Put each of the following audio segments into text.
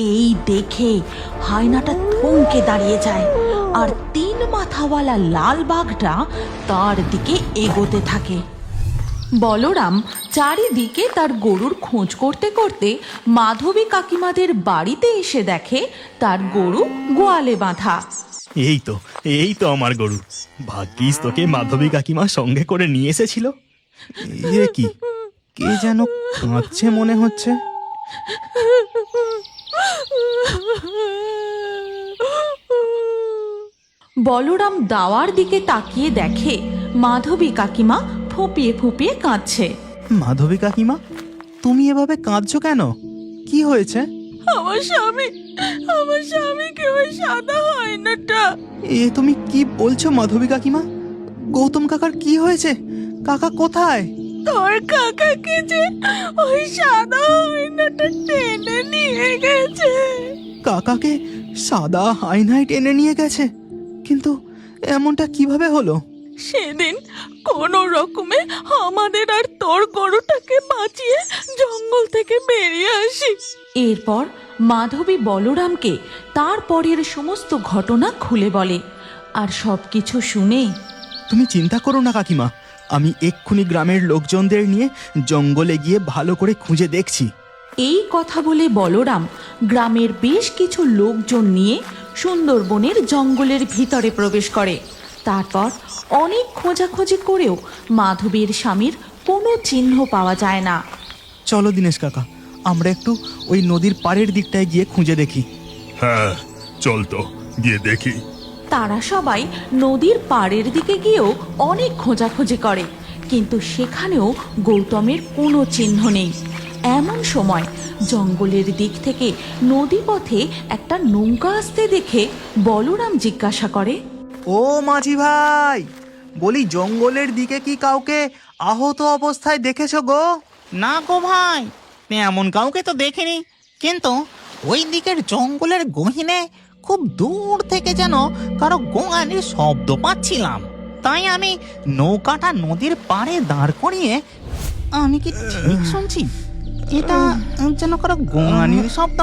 এই দেখে হায়নাটা থমকে দাঁড়িয়ে যায় আর 3 মাথাওয়ালা লাল বাঘটা তার দিকে এগোতে থাকে। বলরাম চারিদিকে তার গরুর খোঁজ করতে করতে মাধবী কাকিমাদের বাড়িতে এসে দেখে তার গরু গোয়ালে বাঁধা। এই তো আমার গরু। ভাগ্যিস তোকে মাধবী কাকিমা সঙ্গে করে নিয়ে এসেছিল। এ কি, কে যেন কাঁদছে মনে হচ্ছে। বলরাম দাওয়ার দিকে তাকিয়ে দেখে মাধবী কাকিমা ফুপিয়ে ফুপিয়ে কাঁদছে। মাধবী কাকিমা, তুমি এভাবে কাঁদছো কেন? কি হয়েছে? আমার স্বামীকে ওই সাদা হায়নাটা। এ তুমি কি বলছো মাধবী কাকিমা? গৌতম কাকার কি হয়েছে? কাকা কোথায়? তোর কাকাকে যে ওই সাদা হায়নাটা টেনে নিয়ে গেছে। কাকাকে সাদা হায়নায় টেনে নিয়ে গেছে? কিন্তু এমনটা কিভাবে হলো? সেদিন কোনো রকমে আমাদের আর তোর গরুটাকে বাঁচিয়ে জঙ্গল থেকে বেরিয়ে আসি। এরপর মাধবী বলরামকে তার পরের সমস্ত ঘটনা খুলে বলে। আর সবকিছু শুনে, তুমি চিন্তা করো না কাকিমা, আমি এক্ষুনি গ্রামের লোকজনদের নিয়ে জঙ্গলে গিয়ে ভালো করে খুঁজে দেখছি। এই কথা বলে বলরাম গ্রামের বেশ কিছু লোকজন নিয়ে সুন্দরবনের জঙ্গলের ভিতরে প্রবেশ করে। তারপর অনেক খোঁজাখুঁজি করেও মাধবীর স্বামীর কোনো চিহ্ন পাওয়া যায় না। চলো দীনেশ কাকা, আমরা একটু ওই নদীর পাড়ের দিকটায় গিয়ে খুঁজে দেখি। হ্যাঁ, চল তো গিয়ে দেখি। তারা সবাই নদীর পাড়ের দিকে গিয়েও অনেক খোঁজাখুঁজি করে, কিন্তু সেখানেও গৌতমের কোনো চিহ্ন নেই। এমন সময় জঙ্গলের দিক থেকে নদী পথে একটা নৌকা আসতে দেখে বলরাম জিজ্ঞাসা করে, ও মাঝি ভাই, বলি জঙ্গলের দিকে কি কাউকে আহত অবস্থায় দেখেছো গো? না গো ভাই, এমন কাউকে তো দেখিনি, কিন্তু ওই দিকের জঙ্গলের গহীনে খুব দূর থেকে যেন কারো গোঙানির শব্দ পাচ্ছিলাম। তাই আমি নৌকাটা নদীর পাড়ে দাঁড় করিয়ে, আমি কি ঠিক শুনছি? এটা যেন কারো গোঙানির শব্দ।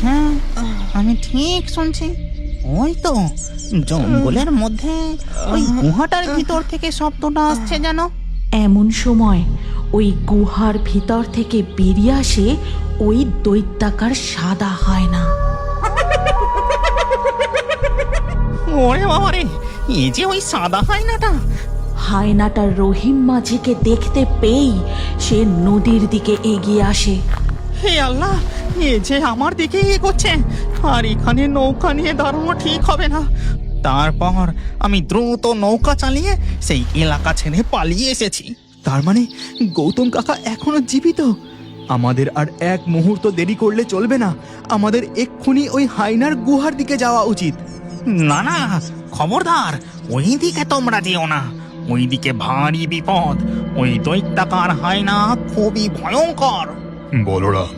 হ্যাঁ, আমি ঠিক শুনছি। ওই তো জঙ্গলের মধ্যে ওই গুহাটার ভিতর থেকে শব্দটা আসছে যেন। এমন সময় ওই গুহার ভিতর থেকে বেরিয়ে আসে ওই দৈত্যাকার সাদা হায়না। ওরে বাবারে, এই যে ওই সাদা হায়নাটা। হায়নাটা রহিম মাঝিকে দেখতে পেয়েই সে নদীর দিকে এগিয়ে আসে। হে আল্লাহ, এ যে আমার দিকে এগোচ্ছে, আর এখানে নৌকা নিয়ে দাঁড়ানো ঠিক হবে না। তারপর আমি দ্রুত নৌকা চালিয়ে সেই এলাকা ছেড়ে পালিয়ে এসেছি। তার মানে গৌতম কাকা এখনো জীবিত? আমাদের আর এক মুহূর্ত দেরি করলে চলবে না, আমাদের এক্ষুনি ওই হায়নার গুহার দিকে যাওয়া উচিত। না না, খবরদার, ওই দিকে তোমরা যেও না। ওই দিকে ভারী বিপদ। ওই দৈত্যাকার হায়না খুবই ভয়ঙ্কর। বলরাম,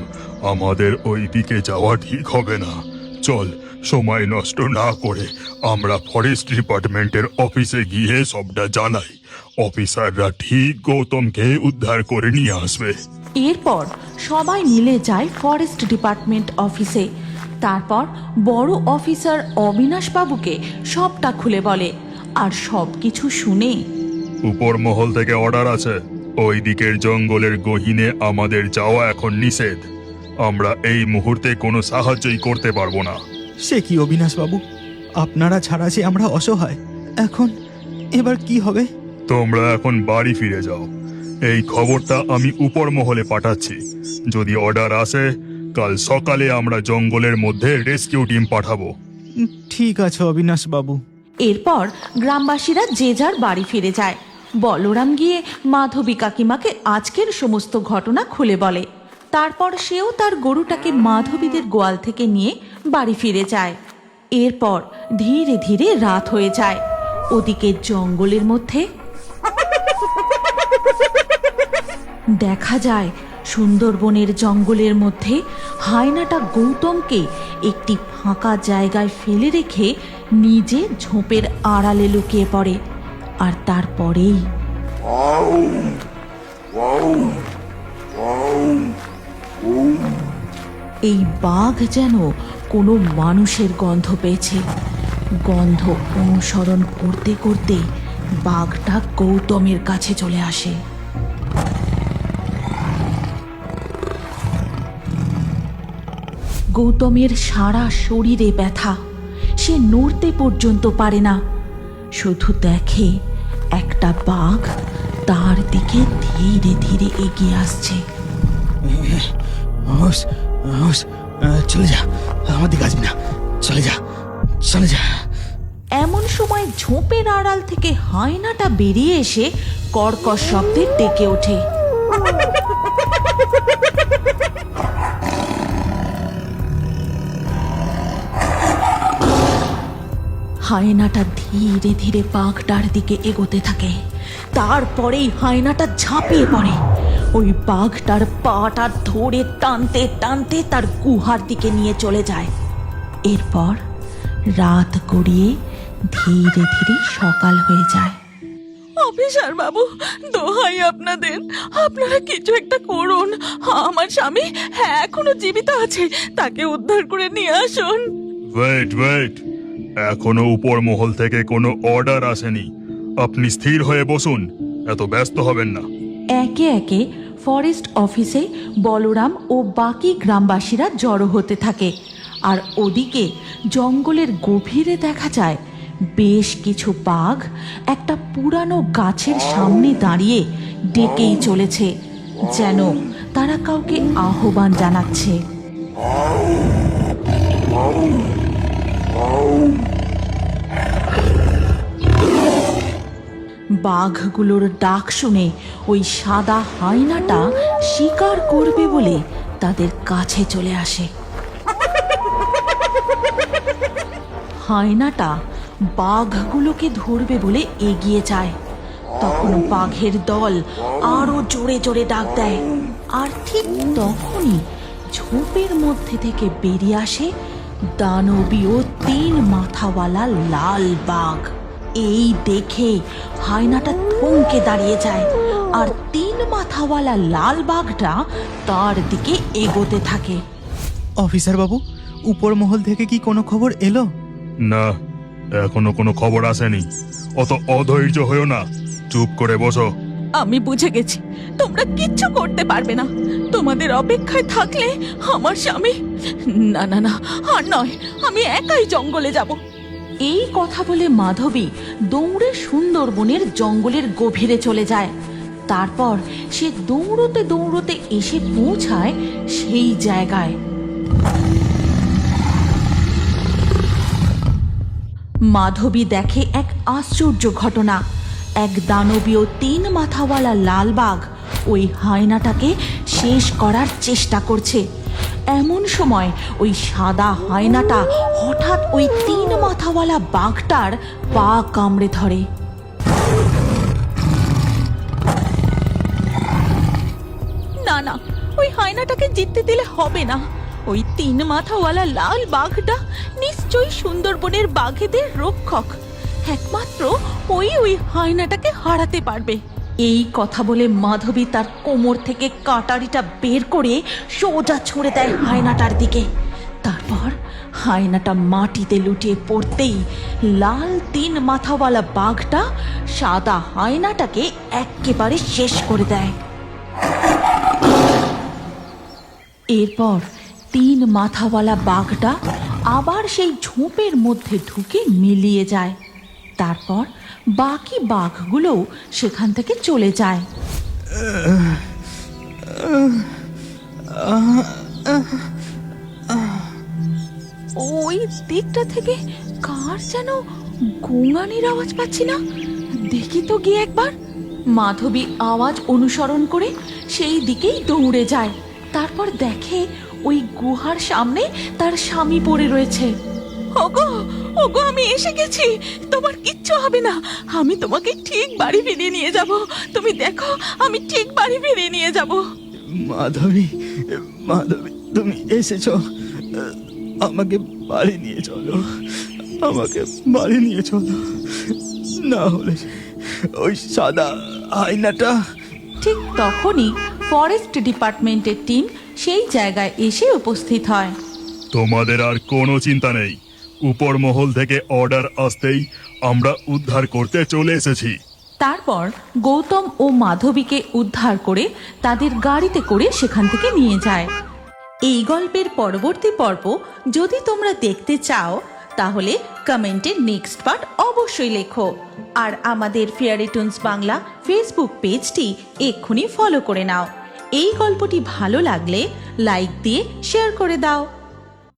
আমাদের ওই দিকে যাওয়া ঠিক হবে না। চল, সময় নষ্ট না করে আমরা ফরেস্ট ডিপার্টমেন্টের অফিসে গিয়ে সবটা জানাই। অফিসাররা ঠিক গৌতমকে উদ্ধার করে নিয়ে আসবে। এরপর সবাই মিলে যায় ফরেস্ট ডিপার্টমেন্ট অফিসে। তারপর বড় অফিসার অবিনাশ বাবুকে সবটা খুলে বলে। আর সব কিছু শুনে, উপর মহল থেকে অর্ডার আছে, ওই দিকের জঙ্গলের গহীনে আমাদের যাওয়া এখন নিষেধ। আমরা এই মুহূর্তে কোনো সাহায্যই করতে পারবো না। সে কি অবিনাশ বাবু, আপনারা ছাড়া যে আমরা অসহায়। এখন এবার কি হবে? তোমরা এখন বাড়ি ফিরে যাও। এই খবরটা আমি উপর মহলে পাঠাচ্ছি। যদি অর্ডার আসে, কাল সকালে আমরা জঙ্গলের মধ্যে রেস্কিউ টিম পাঠাবো। ঠিক আছে অবিনাশ বাবু। এরপর গ্রামবাসীরা যে যার বাড়ি ফিরে যায়। বলরাম গিয়ে মাধবী কাকিমাকে আজকের সমস্ত ঘটনা খুলে বলে। তারপর সেও তার গরুটাকে মাধবীদের গোয়াল থেকে নিয়ে বাড়ি ফিরে যায়। এরপর ধীরে ধীরে রাত হয়ে যায়। ওদিকে জঙ্গলের মধ্যে দেখা যায় সুন্দরবনের জঙ্গলের মধ্যে হায়নাটা গৌতমকে একটি ফাঁকা জায়গায় ফেলে রেখে নিজে ঝোপের আড়ালে লুকিয়ে পড়ে। আর তারপরেই এই বাঘ যেন কোনো মানুষের গন্ধ পেয়েছে। গন্ধ অনুসরণ করতে করতে বাঘটা গৌতমের কাছে চলে আসে। গৌতমের সারা শরীরে ব্যথা, সে নড়তে পর্যন্ত পারে না, শুধু দেখে একটা বাঘ তার দিকে ধীরে ধীরে এগিয়ে আসছে। চলে যা, আমার দিকে আসবি না, চলে যা, চলে যা। এমন সময় ঝোপের আড়াল থেকে হায়নাটা বেরিয়ে এসে কর্কশ শব্দে ডেকে ওঠে। হায়নাটা ধীরে ধীরে বাঘটার দিকে এগোতে থাকে। তারপরেই হায়নাটা ঝাঁপিয়ে পড়ে। ওই বাঘটার পাটা ধরে টানতে টানতে তার গুহার দিকে নিয়ে চলে যায়। এরপর রাত গড়িয়ে ধীরে ধীরে সকাল হয়ে যায়। অফিসার বাবু, দোহাই আপনাদের, আপনারা কিছু একটা করুন। আমার স্বামী এখনো জীবিত আছে, তাকে উদ্ধার করে নিয়ে আসুন। ওয়েট, এখনো উপর মহল থেকে কোনো অর্ডার আসেনি। আপনি স্থির হয়ে বসুন, এত ব্যস্ত হবেন না। একে একে ফরেস্ট অফিসে বলরাম ও বাকি গ্রামবাসীরা জড়ো হতে থাকে। আর ওদিকে জঙ্গলের গভীরে দেখা যায় বেশ কিছু বাঘ একটা পুরানো গাছের সামনে দাঁড়িয়ে ডেকেই চলেছে, যেন তারা কাউকে আহ্বান জানাচ্ছে। বাঘগুলোর ডাক শুনে ওই সাদা হায়নাটা শিকার করবে বলে তাদের কাছে চলে আসে। হায়নাটা বাঘগুলোকে ধরবে বলে এগিয়ে যায়। তখন বাঘের দল আরো জোরে জোরে ডাক দেয়। আর ঠিক তখনই ঝোপের মধ্যে থেকে বেরিয়ে আসে দানবীয় 3 মাথাওয়ালা লাল বাঘ। এই দেখে হায়নাটা থমকে দাঁড়িয়ে যায়, আর 3 মাথাওয়ালা লাল বাঘটা তার দিকে এগোতে থাকে। অফিসার বাবু, উপর মহল থেকে কি কোনো খবর এলো? না, এখনো কোনো খবর আসেনি। অত অধৈর্য হয়েও না, চুপ করে বসো। আমি বুঝে গেছি তোমরা কিচ্ছু করতে পারবে না। তোমাদের অপেক্ষায় থাকলে আমার স্বামী, না না না, আর নয়, আমি একাই জঙ্গলে যাব। এই কথা বলে মাধবী দৌড়ে সুন্দরবনের জঙ্গলের গভীরে চলে যায়। তারপর সে দৌড়তে দৌড়তে এসে পৌঁছায় সেই জায়গায়। মাধবী দেখে এক আশ্চর্য ঘটনা। এক দানবীয় 3 মাথাওয়ালা লাল বাঘ ওই হায়নাটাকে শেষ করার চেষ্টা করছে। এমন সময় ওই সাদা হায়নাটা হঠাৎ ওই 3 মাথাওয়ালা বাঘটার পা কামড়ে ধরে। না না, ওই হায়নাটাকে জিততে দিলে হবে না। ওই 3 মাথাওয়ালা লাল বাঘটা নিশ্চয়ই সুন্দরবনের বাঘেদের রক্ষক। একমাত্র ওই হায়নাটাকে হারাতে পারবে। এই কথা বলে মাধবী তার কোমর থেকে কাটারিটা বের করে সোজা ছুঁড়ে দেয় হায়নাটার দিকে। তারপর হায়নাটা মাটিতে লুটিয়ে পড়তেই লাল 3 মাথাওয়ালা বাঘটা সাদা হায়নাটাকে একেবারে শেষ করে দেয়। এরপর 3 মাথাওয়ালা বাঘটা আবার সেই ঝোপের মধ্যে ঢুকে মিলিয়ে যায়। তারপর বাকি বাঘগুলোও সেখান থেকে চলে যায়। ওই দিকটা থেকে কার যেন গোঙানির আওয়াজ পাচ্ছি না, দেখি তো গিয়ে একবার। মাধবী আওয়াজ অনুসরণ করে সেই দিকেই দৌড়ে যায়। তারপর দেখে ওই গুহার সামনে তার স্বামী পড়ে রয়েছে। ওগো ওগো, আমি এসে গেছি, তোমার কিচ্ছু হবে না। আমি তোমাকে ঠিক বাড়ি ফিরিয়ে নিয়ে যাব। তুমি দেখো, আমি ঠিক বাড়ি ফিরিয়ে নিয়ে যাব। মাধবী, মাধবী, তুমি এসেছো, আমাকে বাড়ি নিয়ে চলো, আমাকে বাড়ি নিয়ে চলো, না হলে ওই সাদা আয়নাটা। ঠিক তখনই ফরেস্ট ডিপার্টমেন্টের টিম সেই জায়গায় এসে উপস্থিত হয়। তোমাদের আর কোনো চিন্তা নেই, উপর মহল থেকে অর্ডার আসতেই আমরা উদ্ধার করতে চলে এসেছি। তারপর গৌতম ও মাধবীকে উদ্ধার করে তাদের গাড়িতে করে সেখান থেকে নিয়ে যায়। এই গল্পের পরবর্তী পর্ব যদি তোমরা দেখতে চাও তাহলে কমেন্টে নেক্সট পার্ট অবশ্যই লেখো। আর আমাদের ফেয়ারি টুনস বাংলা ফেসবুক পেজটি এক্ষুনি ফলো করে নাও। এই গল্পটি ভালো লাগলে লাইক দিয়ে শেয়ার করে দাও।